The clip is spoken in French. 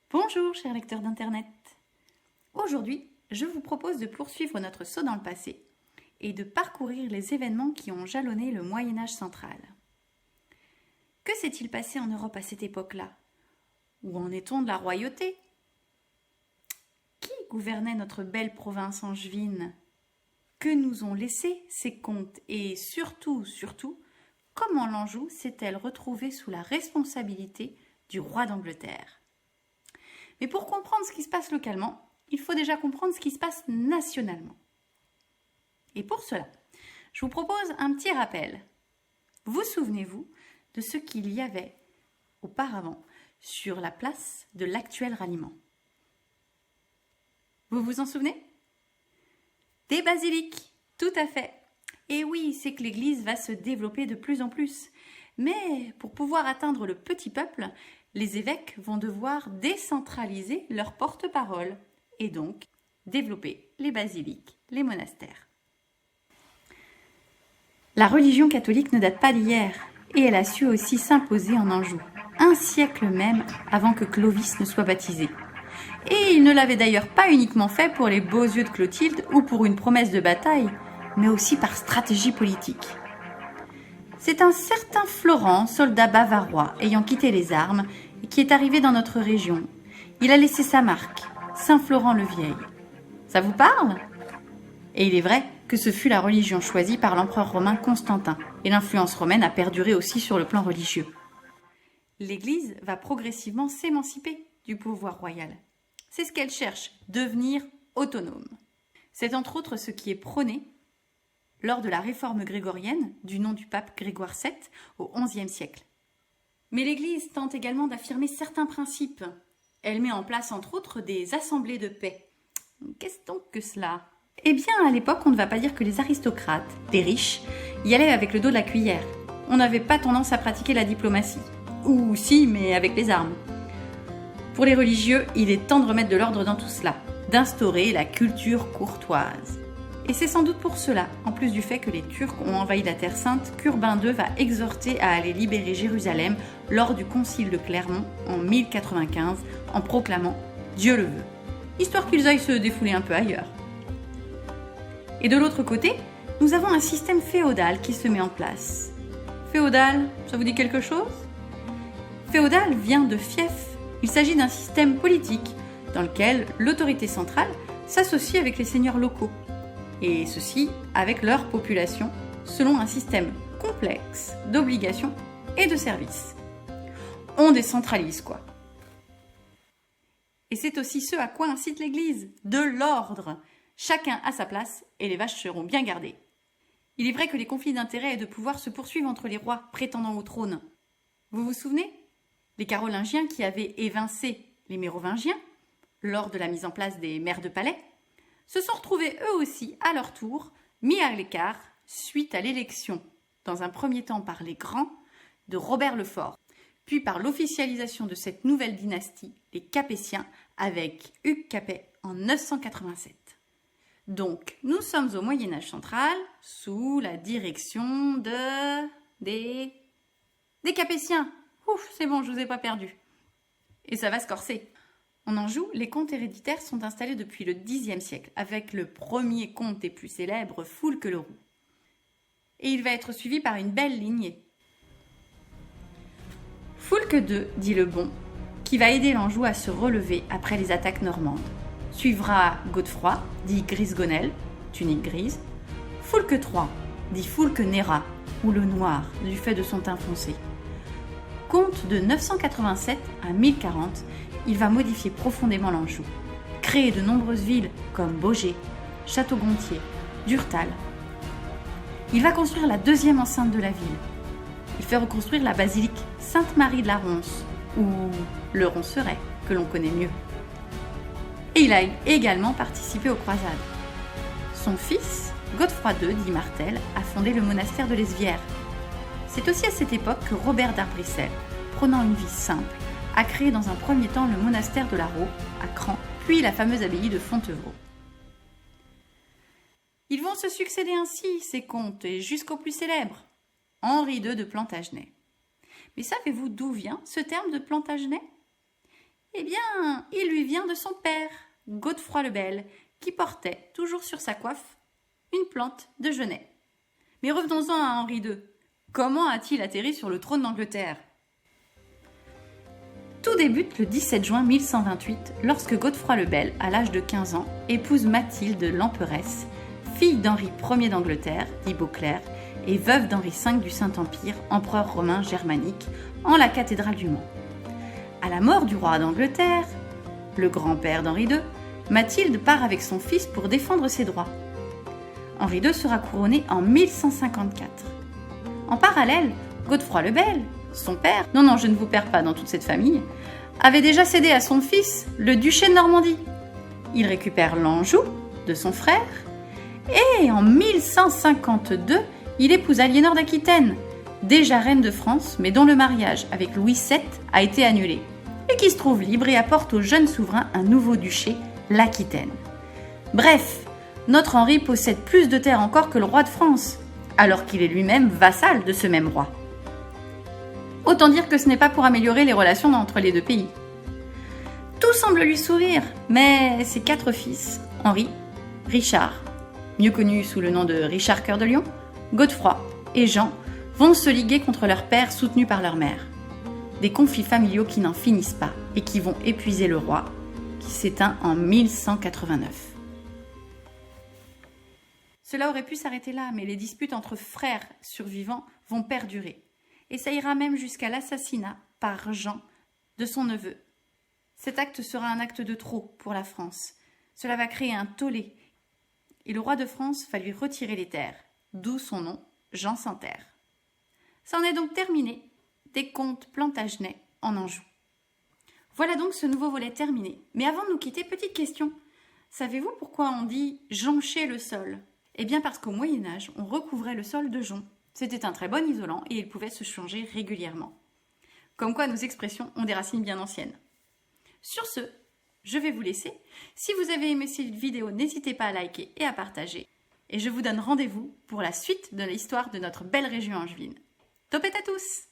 Bonjour chers lecteurs d'Internet. Aujourd'hui, je vous propose de poursuivre notre saut dans le passé et de parcourir les événements qui ont jalonné le Moyen-Âge central. Que s'est-il passé en Europe à cette époque-là? Où en est-on de la royauté? Qui gouvernait notre belle province angevine? Que nous ont laissé ces comtes et surtout, comment l'Anjou s'est-elle retrouvée sous la responsabilité du roi d'Angleterre? Mais pour comprendre ce qui se passe localement, il faut déjà comprendre ce qui se passe nationalement. Et pour cela, je vous propose un petit rappel. Vous souvenez-vous de ce qu'il y avait auparavant sur la place de l'actuel ralliement? Vous vous en souvenez? Des basiliques, tout à fait. Et oui, c'est que l'Église va se développer de plus en plus. Mais pour pouvoir atteindre le petit peuple, les évêques vont devoir décentraliser leur porte-parole et donc développer les basiliques, les monastères. La religion catholique ne date pas d'hier et elle a su aussi s'imposer en Anjou, un siècle même avant que Clovis ne soit baptisé. Et il ne l'avait d'ailleurs pas uniquement fait pour les beaux yeux de Clotilde ou pour une promesse de bataille, mais aussi par stratégie politique. C'est un certain Florent, soldat bavarois, ayant quitté les armes, et qui est arrivé dans notre région. Il a laissé sa marque, Saint-Florent-le-Vieil. Ça vous parle? Et il est vrai que ce fut la religion choisie par l'empereur romain Constantin, et l'influence romaine a perduré aussi sur le plan religieux. L'Église va progressivement s'émanciper du pouvoir royal. C'est ce qu'elle cherche, devenir autonome. C'est entre autres ce qui est prôné lors de la réforme grégorienne du nom du pape Grégoire VII au XIe siècle. Mais l'Église tente également d'affirmer certains principes. Elle met en place entre autres des assemblées de paix. Qu'est-ce donc que cela? Eh bien, à l'époque, on ne va pas dire que les aristocrates, les riches, y allaient avec le dos de la cuillère. On n'avait pas tendance à pratiquer la diplomatie. Ou si, mais avec les armes. Pour les religieux, il est temps de remettre de l'ordre dans tout cela, d'instaurer la culture courtoise. Et c'est sans doute pour cela, en plus du fait que les Turcs ont envahi la Terre Sainte, qu'Urbain II va exhorter à aller libérer Jérusalem lors du concile de Clermont en 1095 en proclamant « Dieu le veut », histoire qu'ils aillent se défouler un peu ailleurs. Et de l'autre côté, nous avons un système féodal qui se met en place. Féodal, ça vous dit quelque chose? Féodal vient de fief. Il s'agit d'un système politique dans lequel l'autorité centrale s'associe avec les seigneurs locaux. Et ceci avec leur population, selon un système complexe d'obligations et de services. On décentralise, quoi. Et c'est aussi ce à quoi incite l'Église, de l'ordre. Chacun à sa place et les vaches seront bien gardées. Il est vrai que les conflits d'intérêts et de pouvoir se poursuivent entre les rois prétendant au trône. Vous vous souvenez? Les Carolingiens qui avaient évincé les Mérovingiens lors de la mise en place des maires de palais se sont retrouvés eux aussi, à leur tour, mis à l'écart suite à l'élection, dans un premier temps par les grands, de Robert le Fort, puis par l'officialisation de cette nouvelle dynastie, les Capétiens, avec Hugues Capet en 987. Donc, nous sommes au Moyen-Âge central, sous la direction des Capétiens. Ouf, c'est bon, je vous ai pas perdu. Et ça va se corser. En Anjou, les comtes héréditaires sont installés depuis le Xe siècle, avec le premier comte et plus célèbre, Foulques le Roux. Et il va être suivi par une belle lignée. Foulques II, dit le bon, qui va aider l'Anjou à se relever après les attaques normandes. Suivra Godefroy, dit Grisgonel, tunique grise. Foulques III, dit Foulques Nérat, ou le noir, du fait de son teint foncé. Comte de 987 à 1040, il va modifier profondément l'Anjou, créer de nombreuses villes comme Baugé, Château-Gontier, Durtal. Il va construire la deuxième enceinte de la ville. Il fait reconstruire la basilique Sainte-Marie de la Ronce, ou le Ronceret, que l'on connaît mieux. Et il a également participé aux croisades. Son fils, Godefroy II, dit Martel, a fondé le monastère de l'Esvière. C'est aussi à cette époque que Robert d'Arbrissel, prenant une vie simple, a créé dans un premier temps le monastère de la Raux, à Cran, puis la fameuse abbaye de Fontevraud. Ils vont se succéder ainsi, ces comtes, et jusqu'au plus célèbre, Henri II de Plantagenet. Mais savez-vous d'où vient ce terme de Plantagenet? Eh bien, il lui vient de son père, Godefroy le Bel, qui portait, toujours sur sa coiffe, une plante de genêt. Mais revenons-en à Henri II. Comment a-t-il atterri sur le trône d'Angleterre ? Tout débute le 17 juin 1128, lorsque Godefroy le Bel, à l'âge de 15 ans, épouse Mathilde l'Emperesse, fille d'Henri Ier d'Angleterre, dit Beauclerc, et veuve d'Henri V du Saint-Empire, empereur romain germanique, en la cathédrale du Mans. À la mort du roi d'Angleterre, le grand-père d'Henri II, Mathilde part avec son fils pour défendre ses droits. Henri II sera couronné en 1154. En parallèle, Godefroy le Bel, son père, non, je ne vous perds pas dans toute cette famille, avait déjà cédé à son fils le duché de Normandie. Il récupère l'Anjou de son frère et en 1152, il épouse Aliénor d'Aquitaine, déjà reine de France, mais dont le mariage avec Louis VII a été annulé, et qui se trouve libre et apporte au jeune souverain un nouveau duché, l'Aquitaine. Bref, notre Henri possède plus de terres encore que le roi de France, alors qu'il est lui-même vassal de ce même roi. Autant dire que ce n'est pas pour améliorer les relations entre les deux pays. Tout semble lui sourire, mais ses 4 fils, Henri, Richard, mieux connu sous le nom de Richard Cœur de Lion, Godefroy et Jean, vont se liguer contre leur père soutenu par leur mère. Des conflits familiaux qui n'en finissent pas et qui vont épuiser le roi, qui s'éteint en 1189. Cela aurait pu s'arrêter là, mais les disputes entre frères survivants vont perdurer. Et ça ira même jusqu'à l'assassinat par Jean de son neveu. Cet acte sera un acte de trop pour la France. Cela va créer un tollé. Et le roi de France va lui retirer les terres, d'où son nom, Jean sans terre. Ça en est donc terminé des contes plantagenets en Anjou. Voilà donc ce nouveau volet terminé. Mais avant de nous quitter, petite question. Savez-vous pourquoi on dit « joncher le sol » ? Eh bien parce qu'au Moyen-Âge, on recouvrait le sol de jonc. C'était un très bon isolant et il pouvait se changer régulièrement. Comme quoi nos expressions ont des racines bien anciennes. Sur ce, je vais vous laisser. Si vous avez aimé cette vidéo, n'hésitez pas à liker et à partager. Et je vous donne rendez-vous pour la suite de l'histoire de notre belle région angevine. Topette à tous!